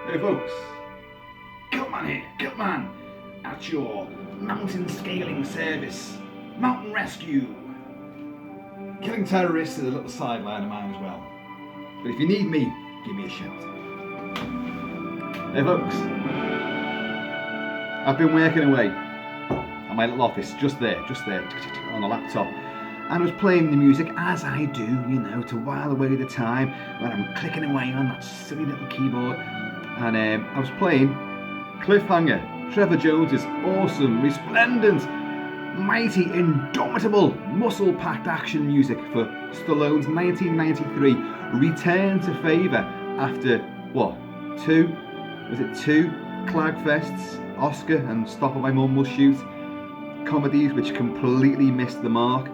Hey folks, Kilt-Man here, Kilt-Man, at your mountain scaling service, mountain rescue. Killing terrorists is a little sideline of mine as well. But if you need me, give me a shout. Hey folks, I've been working away at my little office, just there, on the laptop. And I was playing the music as I do, to while away the time when I'm clicking away on that silly little keyboard. And I was playing Cliffhanger, Trevor Jones' awesome, resplendent, mighty, indomitable, muscle-packed action music for Stallone's 1993 return to favour after, two Clagfests, Oscar and Stop Or My Mum Will Shoot comedies which completely missed the mark.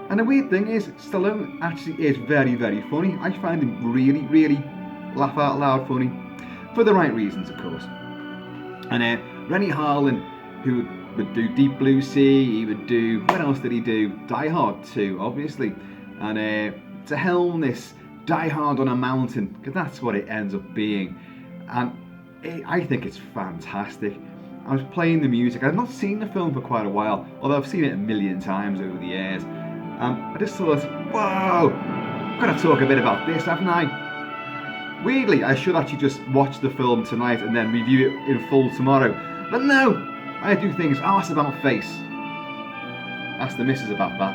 And the weird thing is, Stallone actually is very, very funny. I find him really, really laugh out loud funny. For the right reasons, of course. And Rennie Harlan, who would do Deep Blue Sea, he would do, what else did he do? Die Hard 2, obviously. And to helm this Die Hard on a mountain, because that's what it ends up being. And I think it's fantastic. I was playing the music. I've not seen the film for quite a while, although I've seen it a million times over the years. I just thought, whoa, I've got to talk a bit about this, haven't I? Weirdly, I should actually just watch the film tonight and then review it in full tomorrow. But no, I do things arse about face. Ask the missus about that.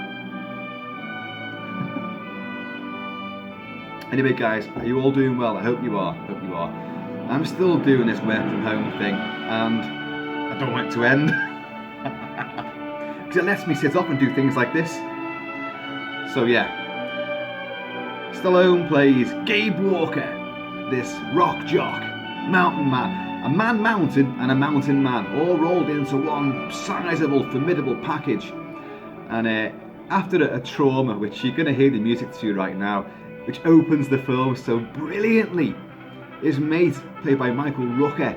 Anyway guys, are you all doing well? I hope you are. I'm still doing this work from home thing and I don't want it to end. Because it lets me sit up and do things like this. So yeah. Stallone plays Gabe Walker, this rock jock, mountain man, a man mountain and a mountain man, all rolled into one sizable, formidable package. And after a trauma, which you're going to hear the music to right now, which opens the film so brilliantly, his mate, played by Michael Rooker,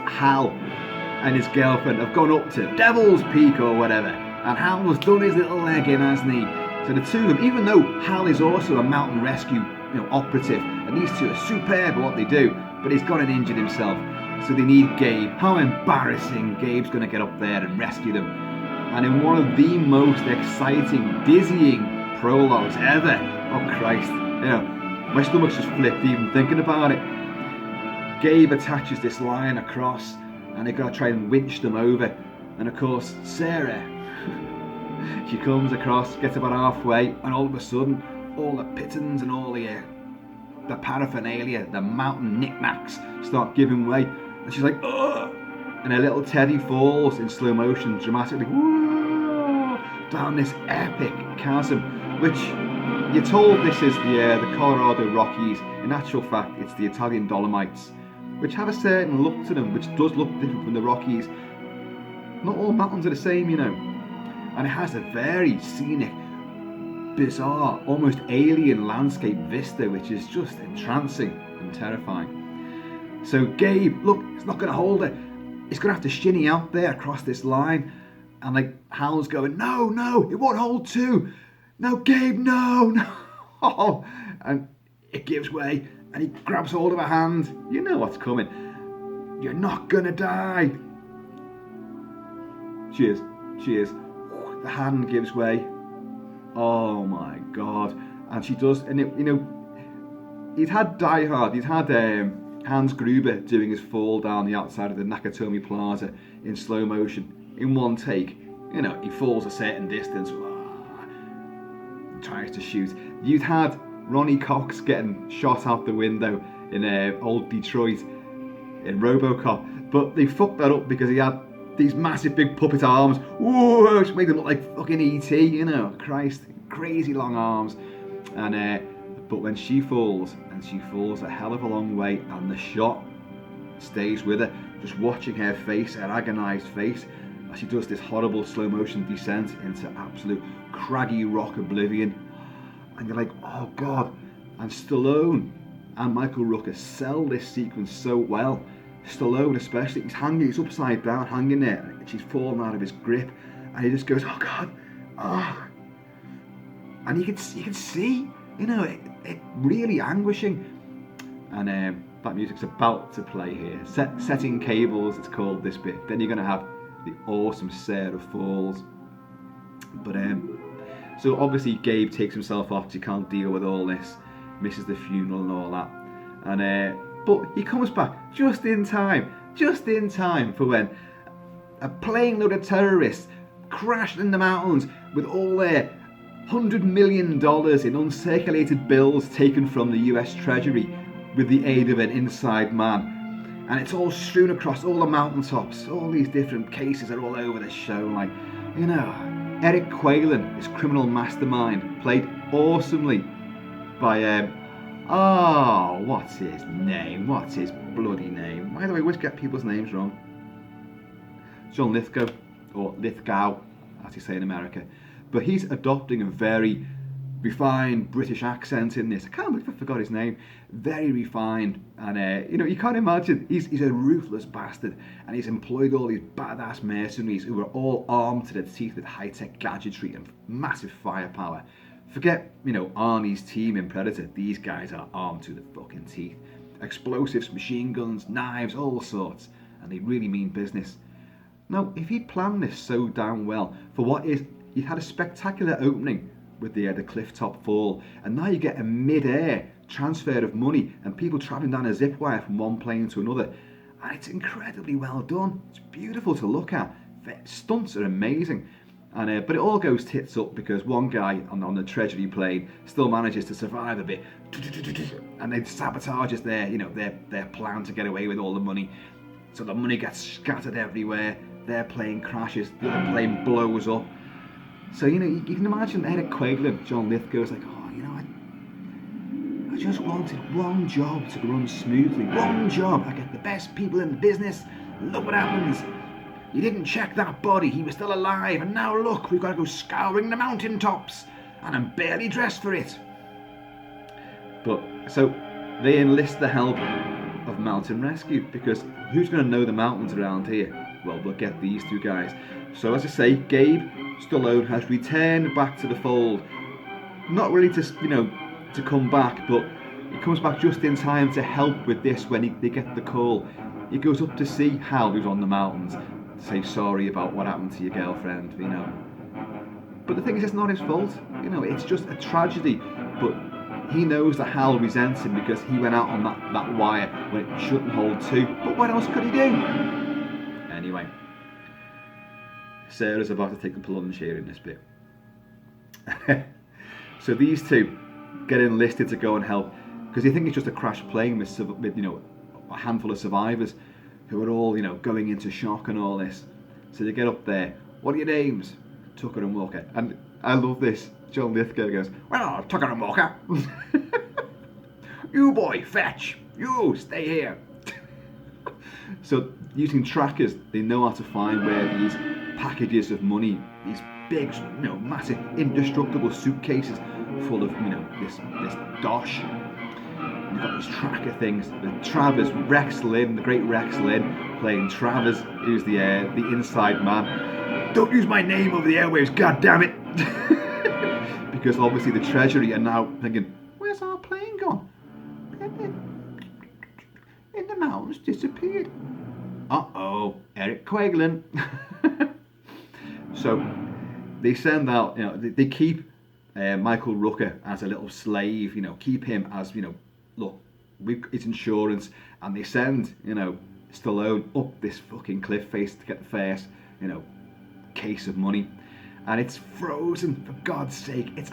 Hal, and his girlfriend have gone up to Devil's Peak or whatever, and Hal has done his little leg in, hasn't he? So the two of them, even though Hal is also a mountain rescue operative, and these two are superb at what they do, but he's gone and injured himself, so they need Gabe. How embarrassing. Gabe's going to get up there and rescue them. And in one of the most exciting, dizzying prologues ever, oh Christ, my stomach's just flipped even thinking about it. Gabe attaches this line across, and they've got to try and winch them over, and of course Sarah, she comes across, gets about halfway, and all of a sudden all the pittons and all the paraphernalia, the mountain knickknacks start giving way, and she's like, ugh! And her little teddy falls in slow motion, dramatically, whoa, down this epic chasm, which you're told this is the Colorado Rockies. In actual fact, it's the Italian Dolomites, which have a certain look to them, which does look different from the Rockies. Not all mountains are the same, and it has a very scenic, bizarre, almost alien landscape vista, which is just entrancing and terrifying. So Gabe, look, it's not going to hold it. He's going to have to shinny out there across this line. And Hal's going, no, it won't hold too. No, Gabe, no. And it gives way, and he grabs hold of her hand. You know what's coming. You're not going to die. Cheers. The hand gives way. Oh my God. And she does, and he'd had Die Hard, he'd had Hans Gruber doing his fall down the outside of the Nakatomi Plaza in slow motion in one take. He falls a certain distance, tries to shoot. You'd had Ronnie Cox getting shot out the window in old Detroit in RoboCop, but they fucked that up because he had these massive big puppet arms, whoa, which made them look like fucking E.T., Christ, crazy long arms. And but when she falls, and she falls a hell of a long way, and the shot stays with her, just watching her face, her agonised face, as she does this horrible slow motion descent into absolute craggy rock oblivion. And you're like, oh God. And Stallone and Michael Rooker sell this sequence so well. Stallone especially, he's upside down, hanging there, and she's fallen out of his grip, and he just goes, oh God, oh. And you can see, it really anguishing. And that music's about to play here. Setting cables, it's called, this bit. Then you're going to have the awesome Sarah Falls. But so obviously Gabe takes himself off because he can't deal with all this, misses the funeral and all that. And but he comes back just in time for when a plane load of terrorists crashed in the mountains with all their $100 million in uncirculated bills taken from the US Treasury with the aid of an inside man. And it's all strewn across all the mountaintops. All these different cases are all over the show. Like, you know, Eric Quaylen, his criminal mastermind, played awesomely by, what's his name? What's his bloody name? Why do I always get people's names wrong? John Lithgow, or Lithgow, as you say in America. But he's adopting a very refined British accent in this. I can't believe I forgot his name. Very refined, and you can't imagine. He's a ruthless bastard, and he's employed all these badass mercenaries who are all armed to the teeth with high-tech gadgetry and massive firepower. Forget, Arnie's team in Predator. These guys are armed to the fucking teeth. Explosives, machine guns, knives, all sorts, and they really mean business. Now, if he'd planned this so damn well, for what is, he'd had a spectacular opening with the cliff top fall, and now you get a mid-air transfer of money and people travelling down a zip wire from one plane to another, and it's incredibly well done. It's beautiful to look at. The stunts are amazing, and but it all goes tits up because one guy on the Treasury plane still manages to survive a bit, and they sabotages their plan to get away with all the money. So the money gets scattered everywhere. Their plane crashes. The other plane blows up. So you can imagine Eric Quaylen, John Lithgow's like, I just wanted one job to run smoothly. One job. I get the best people in the business. Look what happens. You didn't check that body. He was still alive. And now look, we've got to go scouring the mountaintops. And I'm barely dressed for it. But so they enlist the help of mountain rescue, because who's going to know the mountains around here? Well, we'll get these two guys. So as I say, Gabe Stallone has returned back to the fold. Not really to come back, but he comes back just in time to help with this when they get the call. He goes up to see Hal, who's on the mountains, to say sorry about what happened to your girlfriend, But the thing is, it's not his fault. It's just a tragedy. But he knows that Hal resents him because he went out on that wire when it shouldn't hold to. But what else could he do? Anyway, Sarah's about to take the plunge here in this bit. So these two get enlisted to go and help because they think it's just a crashed plane with a handful of survivors who are all going into shock and all this. So they get up there. What are your names? Tucker and Walker. And I love this. John Lithgow goes, well, Tucker and Walker. You boy, fetch. You stay here. So using trackers, they know how to find where these packages of money, these big, massive, indestructible suitcases full of, this dosh. And you've got these tracker things. The Travers, Rex Lynn, the great Rex Lynn, playing Travers, who's the inside man. Don't use my name over the airwaves, goddammit! Because obviously the Treasury are now thinking, where's our plane gone? In the mountains, disappeared. Uh-oh, Eric Quaylen. So they send out, they keep Michael Rooker as a little slave, keep him as, look, it's insurance, and they send, Stallone up this fucking cliff face to get the first, case of money. And it's frozen, for God's sake. It's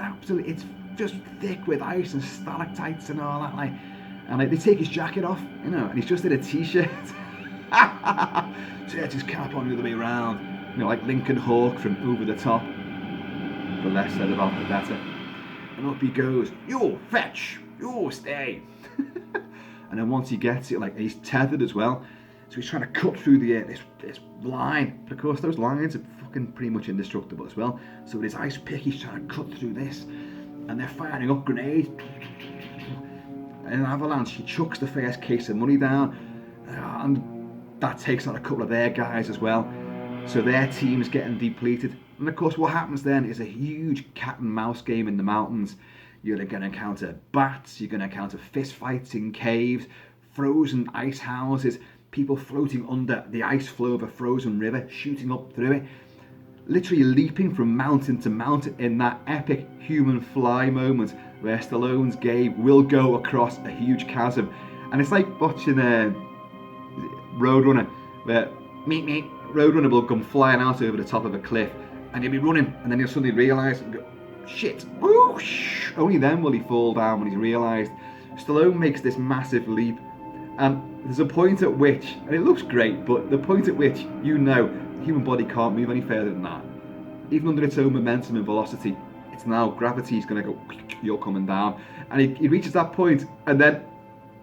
just thick with ice and stalactites and all that, and they take his jacket off, and he's just in a t-shirt. Turns his cap on the other way around, like Lincoln Hawk from Over the Top. The less said about the better. And up he goes, you fetch, you stay. And then once he gets it, he's tethered as well, so he's trying to cut through this line. But of course, those lines are fucking pretty much indestructible as well. So with his ice pick, he's trying to cut through this, and they're firing up grenades. In an avalanche, he chucks the first case of money down, and that takes out a couple of their guys as well. So their team's getting depleted. And of course, what happens then is a huge cat and mouse game in the mountains. You're going to encounter bats, you're going to encounter fist fights in caves, frozen ice houses, people floating under the ice flow of a frozen river, shooting up through it, literally leaping from mountain to mountain in that epic human fly moment where Stallone's Gabe will go across a huge chasm. And it's like watching Roadrunner, where Roadrunner will come flying out over the top of a cliff, and he'll be running, and then he'll suddenly realise and go, shit, whoosh! Only then will he fall down when he's realised. Stallone makes this massive leap, and there's a point at which, and it looks great, but the point at which you know the human body can't move any further than that. Even under its own momentum and velocity, it's now gravity's going to go, you're coming down. And he reaches that point, and then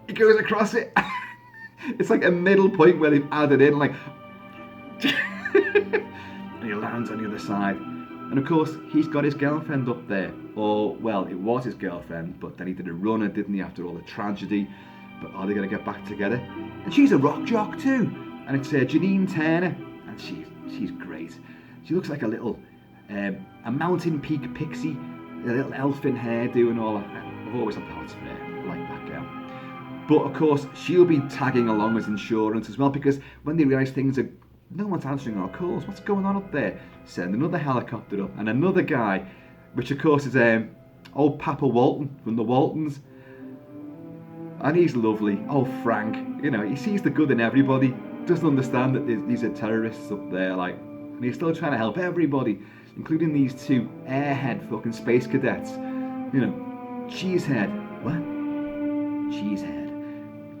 he goes across it. It's like a middle point where they've added in, like, and he lands on the other side. And of course, he's got his girlfriend up there. Or, well, it was his girlfriend, but then he did a runner, didn't he, after all the tragedy. But are they going to get back together? And she's a rock jock too. And it's Janine Turner, and she's great. She looks like a little, a mountain peak pixie, a little elfin hairdo and all that. I've always had the hots for her. I like that girl. But of course, she'll be tagging along as insurance as well, because when they realise things are, no one's answering our calls, what's going on up there? Send another helicopter up, and another guy, which of course is old Papa Walton from the Waltons. And he's lovely. Oh, Frank, you know, he sees the good in everybody, doesn't understand that these are terrorists up there, like, and he's still trying to help everybody, including these two airhead fucking space cadets. You know, cheesehead. What? Cheesehead.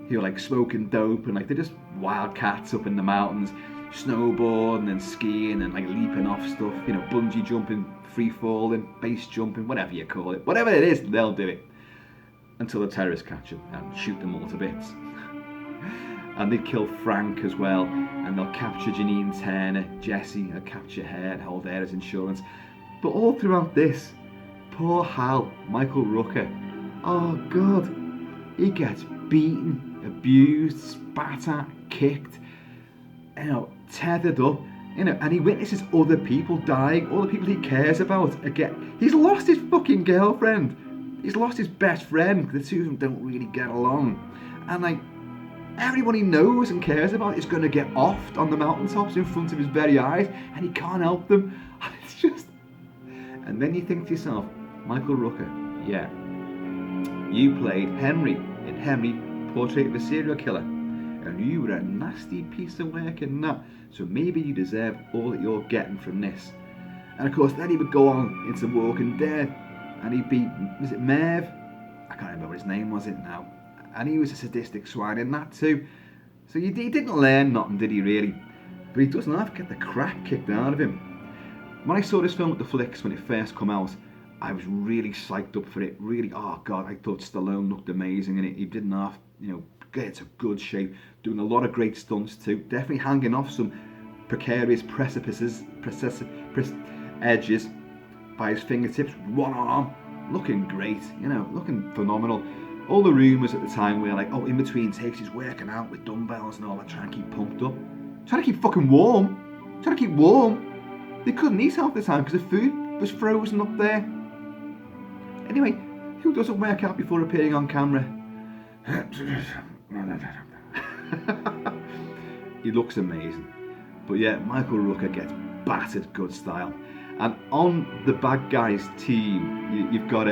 Who are like smoking dope, and like they're just wild cats up in the mountains, snowboarding and skiing and like leaping off stuff, you know, bungee jumping, free falling, base jumping, whatever you call it. Whatever it is, they'll do it. Until the terrorists catch them and shoot them all to bits. And they kill Frank as well, and they'll capture Janine Turner, Jesse, they'll capture her, hold her as insurance. But all throughout this, poor Hal, Michael Rooker, oh God, he gets beaten, abused, spat at, kicked, you know, tethered up, you know, and he witnesses other people dying, all the people he cares about. Again, he's lost his fucking girlfriend, he's lost his best friend, the two of them don't really get along, and like, everyone he knows and cares about is going to get offed on the mountaintops in front of his very eyes, and he can't help them. And it's just, and then you think to yourself, Michael Rooker, yeah, you played Henry in Henry, Portrait of a Serial Killer, and you were a nasty piece of work in that, so maybe you deserve all that you're getting from this. And of course then he would go on into Walking Dead, and he'd be, was it Merv? I can't remember what his name was now, and he was a sadistic swine in that too. So he didn't learn nothing, did he really? But he doesn't have to get the crap kicked out of him. When I saw this film at the Flicks when it first came out, I was really psyched up for it. Really, oh God, I thought Stallone looked amazing in it. He didn't have, you know, get into good shape, doing a lot of great stunts too. Definitely hanging off some precarious edges by his fingertips, one arm, looking great, you know, looking phenomenal. All the rumours at the time were like, oh, in between takes he's working out with dumbbells and all that, trying to keep pumped up, trying to keep fucking warm, trying to keep warm. They couldn't eat half the time because the food was frozen up there. Anyway, who doesn't work out before appearing on camera? He looks amazing. But yeah, Michael Rooker gets battered good style. And on the bad guys team, you've got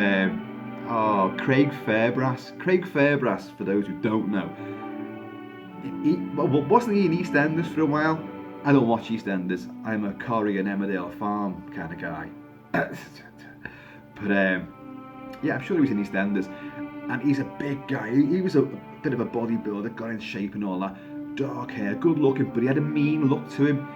Craig Fairbrass. Craig Fairbrass, for those who don't know, wasn't he in EastEnders for a while? I don't watch EastEnders. I'm a Corrie and Emmerdale Farm kind of guy. But yeah, I'm sure he was in EastEnders. And he's a big guy. He was a bit of a bodybuilder, got in shape and all that. Dark hair, good looking, but he had a mean look to him.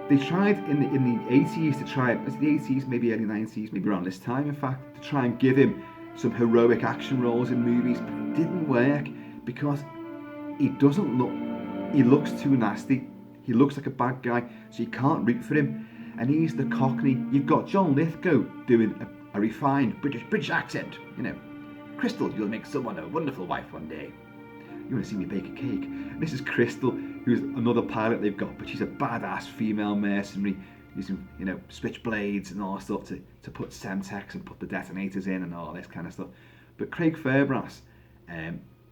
They tried in the 80s to try, was it the 80s, maybe early 90s, maybe around this time in fact, to try and give him some heroic action roles in movies, but it didn't work because he doesn't look, he looks too nasty. He looks like a bad guy, so you can't root for him. And he's the Cockney. You've got John Lithgow doing a refined British accent, you know. Crystal, you'll make someone a wonderful wife one day. You want to see me bake a cake? And this is Crystal, who's another pilot they've got, but she's a badass female mercenary using, you know, switchblades and all that stuff to put Semtex and put the detonators in and all this kind of stuff. But Craig Fairbrass,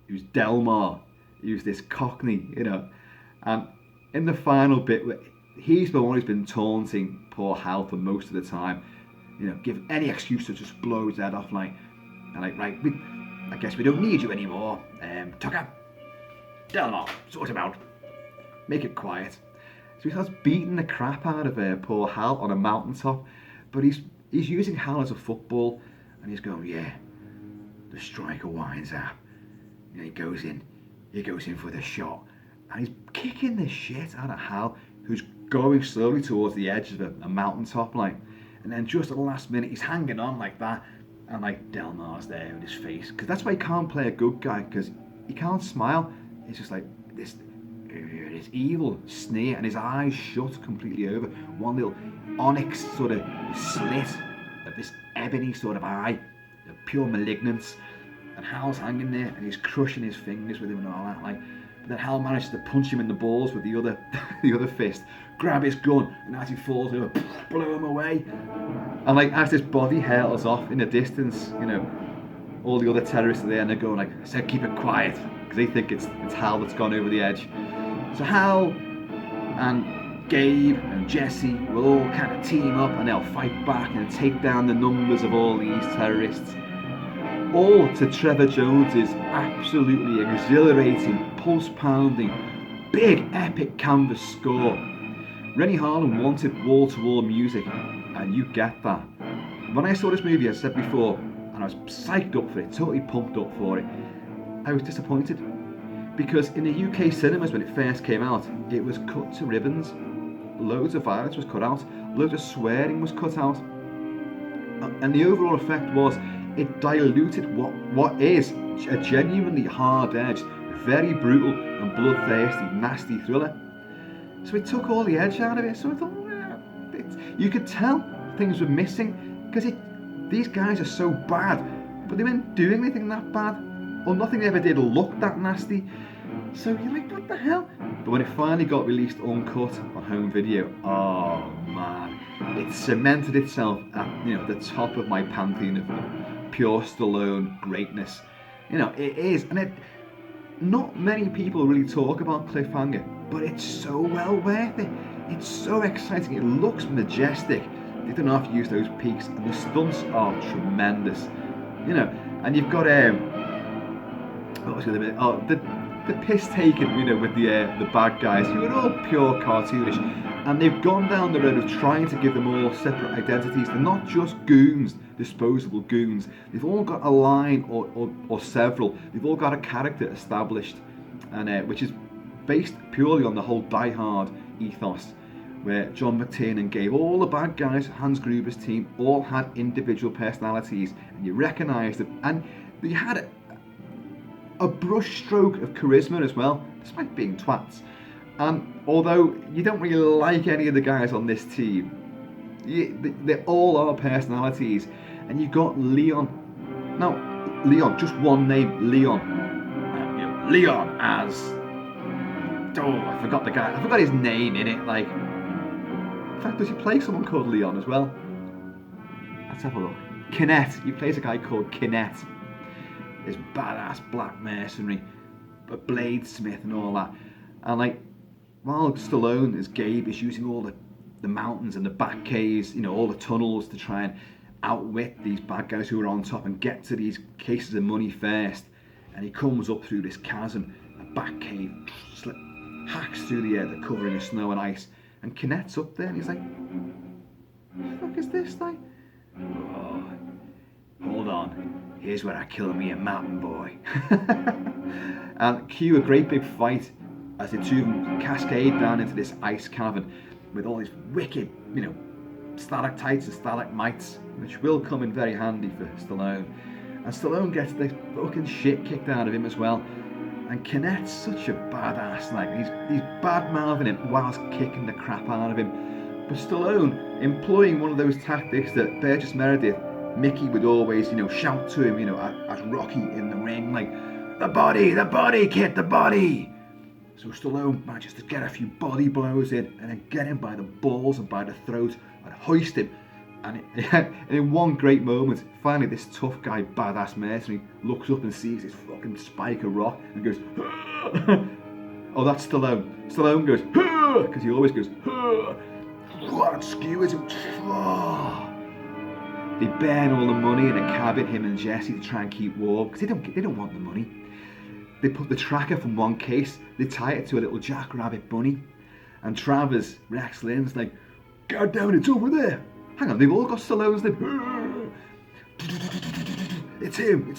who's Delmar, who's this Cockney, and in the final bit, he's the one who's been taunting poor Hal for most of the time, give any excuse to just blow his head off, like, and like, right, I guess we don't need you anymore, Tucker, tell them off, sort him out, make it quiet. So he starts beating the crap out of poor Hal on a mountaintop, but he's using Hal as a football, and he's going, yeah, the striker winds up, he goes in for the shot, and he's kicking the shit out of Hal, who's going slowly towards the edge of a mountaintop, like, and then just at the last minute, he's hanging on like that, and like Delmar's there with his face, because that's why he can't play a good guy, because he can't smile. He's just like this evil sneer, and his eyes shut completely over. One little onyx sort of slit of this ebony sort of eye, of pure malignance. And Hal's hanging there, and he's crushing his fingers with him and all that. Like, but then Hal manages to punch him in the balls with the other fist, grab his gun, and as he falls over, blow him away. And like as this body hurtles off in the distance, all the other terrorists are there, and they're going like, I said, keep it quiet, because they think it's Hal that's gone over the edge. So Hal and Gabe and Jesse will all kind of team up, and they'll fight back and take down the numbers of all these terrorists. All to Trevor Jones's absolutely exhilarating, pulse-pounding, big epic canvas score. Rennie Harlan wanted wall-to-wall music, and you get that. When I saw this movie, as I said before, and I was psyched up for it, totally pumped up for it, I was disappointed. Because in the UK cinemas when it first came out, it was cut to ribbons. Loads of violence was cut out, loads of swearing was cut out. And the overall effect was, it diluted what is a genuinely hard-edged, very brutal and bloodthirsty, nasty thriller. So it took all the edge out of it. So I thought, you could tell things were missing, because these guys are so bad, but they weren't doing anything that bad, or nothing ever did look that nasty. So you're like, what the hell? But when it finally got released uncut on home video, oh man, it cemented itself at the top of my pantheon of pure Stallone greatness. It is, and not many people really talk about Cliffhanger, but it's so well worth it. It's so exciting. It looks majestic. They don't have to use those peaks, and the stunts are tremendous. And you've got what was the other bit? Oh, the piss taken, with the bad guys who are all pure cartoonish, and they've gone down the road of trying to give them all separate identities. They're not just goons, disposable goons. They've all got a line or several. They've all got a character established, and which is based purely on the whole Die Hard ethos, where John McTiernan gave all the bad guys, Hans Gruber's team, all had individual personalities, and you recognised them, and you had a brush stroke of charisma as well, despite being twats. And although you don't really like any of the guys on this team, they all are personalities. And you got Leon. Now, Leon, just one name, Leon. Leon as... Oh, I forgot the guy. I forgot his name in it. Like, in fact, does he play someone called Leon as well? Let's have a look. Kinnett. He plays a guy called Kinnett. This badass black mercenary, a bladesmith and all that. And like, while Stallone as Gabe is using all the mountains and the back caves, all the tunnels to try and outwit these bad guys who are on top and get to these cases of money first, and he comes up through this chasm, a back cave, hacks through the covering of snow and ice, and Kinnett's up there, and he's like, what the fuck is this, like? Oh, hold on, here's where I kill me a mountain boy. And cue a great big fight as the two of them cascade down into this ice cavern with all these wicked, stalactites and stalagmites, which will come in very handy for Stallone. And Stallone gets the fucking shit kicked out of him as well. And Kinnett's such a badass, like he's bad-mouthing him whilst kicking the crap out of him. But Stallone, employing one of those tactics that Burgess Meredith, Mickey would always, shout to him, as Rocky in the ring, like, the body, kid, the body. So Stallone manages to get a few body blows in and then get him by the balls and by the throat and hoist him And in one great moment, finally this tough guy, badass mercenary, looks up and sees this fucking spike of rock and goes, oh, that's Stallone. Stallone goes, because he always goes, and skewers him. They burn all the money in a cabin, him and Jesse, to try and keep warm, because they don't want the money. They put the tracker from one case, they tie it to a little jackrabbit bunny, and Travers, Rex Lynn's like, God damn it, it's over there. Hang on, they've all got Stallone's name. It's him.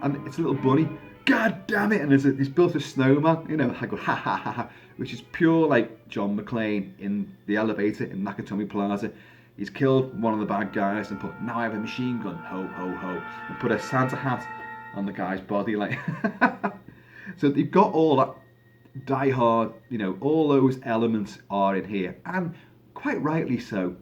And it's a little bunny. God damn it! And he's built a snowman, you know, I go ha ha ha ha, which is pure like John McClane in the elevator in Nakatomi Plaza. He's killed one of the bad guys and put, now I have a machine gun, ho ho ho, and put a Santa hat on the guy's body, like. So they've got all that Die Hard, you know, all those elements are in here, and quite rightly so.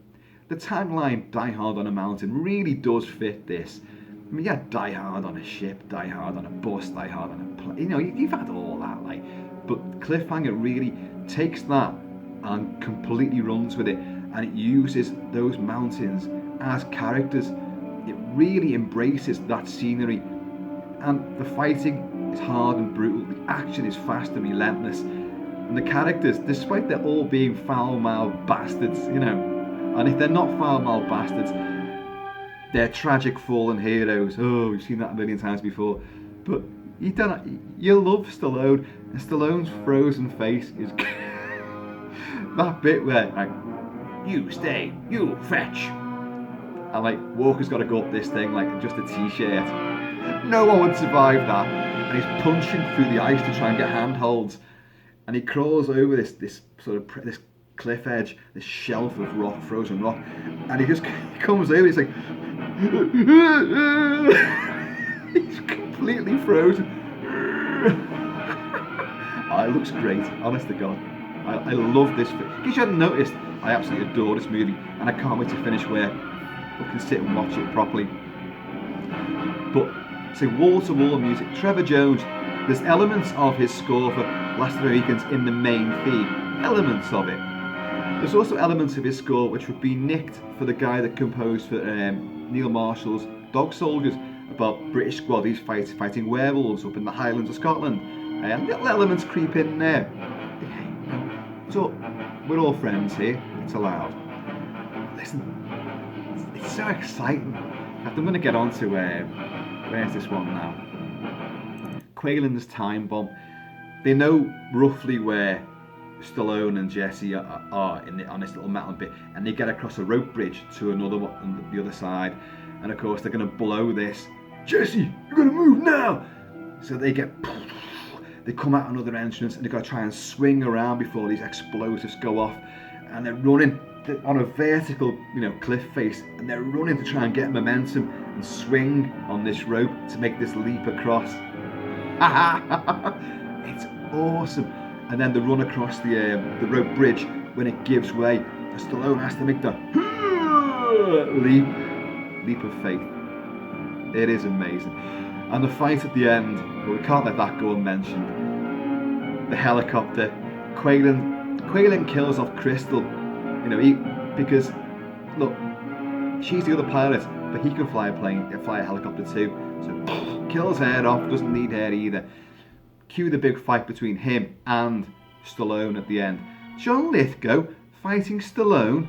The tagline, Die Hard on a Mountain, really does fit this. I mean, yeah, Die Hard on a ship, Die Hard on a bus, Die Hard on a plane. You know, you've had all that, like. But Cliffhanger really takes that and completely runs with it, and it uses those mountains as characters. It really embraces that scenery, and the fighting is hard and brutal. The action is fast and relentless, and the characters, despite they're all being foul-mouthed bastards, you know. And if they're not foul-mouthed bastards, they're tragic fallen heroes. Oh, we've seen that a million times before. But you love Stallone, and Stallone's frozen face is that bit where, like, you stay, you fetch. And like, Walker's got to go up this thing like just a t-shirt. No one would survive that. And he's punching through the ice to try and get handholds. And he crawls over this sort of this cliff edge, this shelf of rock, frozen rock, and he comes over, he's like, he's completely frozen. It looks great, honest to God. I love this. In case you hadn't noticed, I absolutely adore this movie, and I can't wait to finish where we can sit and watch it properly. But, say, wall-to-wall music. Trevor Jones, there's elements of his score for Last of the Mohicans in the main theme, elements of it. There's also elements of his score which would be nicked for the guy that composed for Neil Marshall's Dog Soldiers, about British squaddies fighting werewolves up in the Highlands of Scotland. Little elements creep in there. So we're all friends here, it's allowed. Listen, it's so exciting. I'm going to get on to where's this one now? Quaylen's time bomb. They know roughly where Stallone and Jesse are on this little mountain bit, and they get across a rope bridge to another one on the other side, and of course they're going to blow this. Jesse, you're going to move now! So they come out another entrance, and they've got to try and swing around before these explosives go off, and they're running on a vertical, you know, cliff face, and they're running to try and get momentum and swing on this rope to make this leap across. It's awesome. And then the run across the rope bridge, when it gives way, Stallone has to make the leap of faith. It is amazing. And the fight at the end, well, we can't let that go unmentioned. The helicopter, Quaylen kills off Crystal, you know, because look, she's the other pilot, but he can fly a helicopter too. So kills her off, doesn't need her either. Cue the big fight between him and Stallone at the end. John Lithgow fighting Stallone?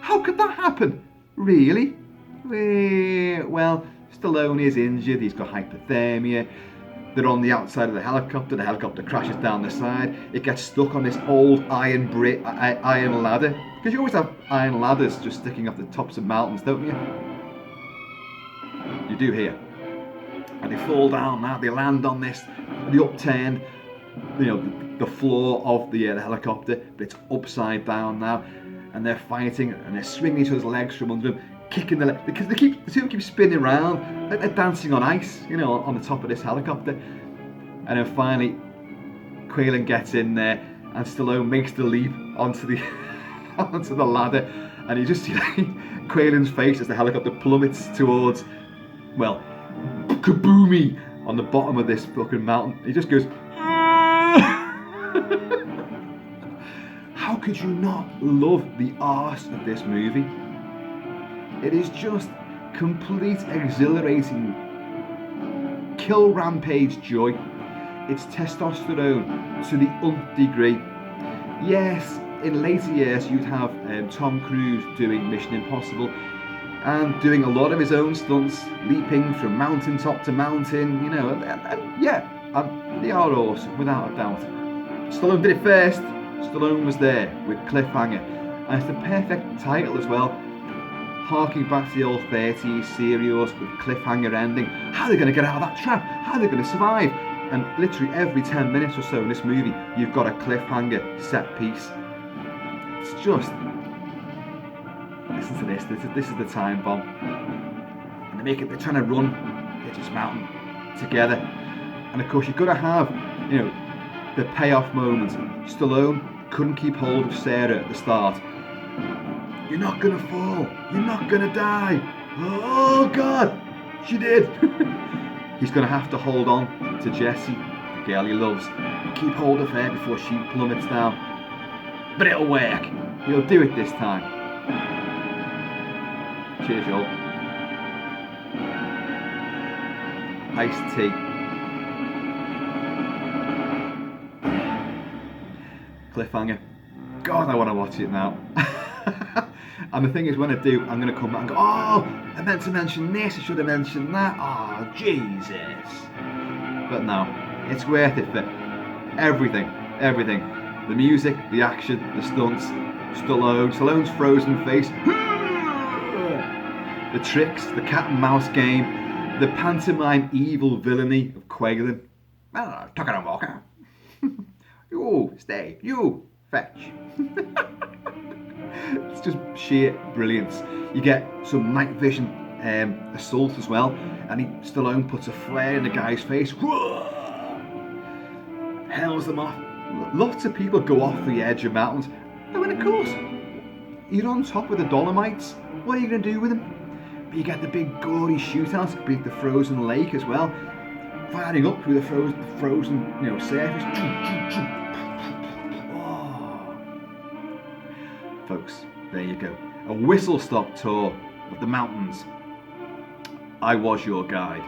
How could that happen? Really? Well, Stallone is injured, he's got hypothermia. They're on the outside of the helicopter crashes down the side, it gets stuck on this old iron ladder. Because you always have iron ladders just sticking off the tops of mountains, don't you? You do here. And they fall down now, they land on this, the upturned, you know, the floor of the helicopter, but it's upside down now, and they're fighting, and they're swinging each other's legs from under them, kicking the legs, because the two keep spinning around, like they're dancing on ice, you know, on the top of this helicopter. And then finally, Quaylen gets in there, and Stallone makes the leap onto the ladder, and you just see like, Quaylen's face as the helicopter plummets towards, well, kaboomy on the bottom of this fucking mountain. He just goes How could you not love the arse of this movie? It is just complete exhilarating kill rampage joy. It's testosterone to the nth degree. Yes, in later years you'd have Tom Cruise doing Mission Impossible and doing a lot of his own stunts, leaping from mountaintop to mountain, you know, and they are awesome, without a doubt. Stallone did it first. Stallone was there with Cliffhanger, and it's the perfect title as well, harking back to the old 30s serials with Cliffhanger ending. How are they going to get out of that trap? How are they going to survive? And literally every 10 minutes or so in this movie, you've got a cliffhanger set piece. It's just, listen to this. This is the time bomb. And they're trying to run this mountain together. And of course, you've got to have, you know, the payoff moment. Stallone couldn't keep hold of Sarah at the start. You're not gonna fall. You're not gonna die. Oh God, she did. He's gonna have to hold on to Jessie, the girl he loves. Keep hold of her before she plummets down. But it'll work. He'll do it this time. Cheers, y'all. Iced tea. Cliffhanger. God, I want to watch it now. And the thing is, when I do, I'm going to come back and go, oh, I meant to mention this, I should have mentioned that. Oh, Jesus. But no, it's worth it for everything. The music, the action, the stunts, Stallone's frozen face, the tricks, the cat and mouse game, the pantomime evil villainy of Quaglin. Oh, tuck it on, Walker. You, stay, you, fetch. It's just sheer brilliance. You get some night vision assault as well, and Stallone puts a flare in the guy's face, hells them off. Lots of people go off the edge of mountains. Oh, and of course, you're on top of the Dolomites. What are you going to do with them? But you get the big gory shootouts beneath the frozen lake as well, firing up through the frozen, you know, surface. Folks, there you go. A whistle-stop tour of the mountains. I was your guide.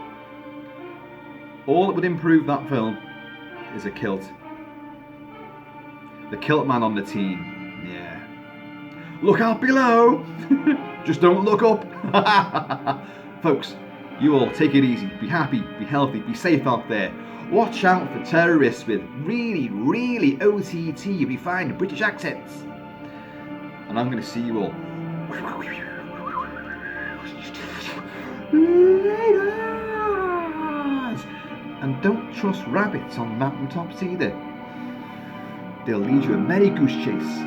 All that would improve that film is a kilt. The Kilt-Man on the team. Yeah. Look out below! Just don't look up! Folks, you all take it easy. Be happy, be healthy, be safe out there. Watch out for terrorists with really, really OTT, refined British accents. And I'm going to see you all later. And don't trust rabbits on mountaintops either. They'll lead you a merry goose chase.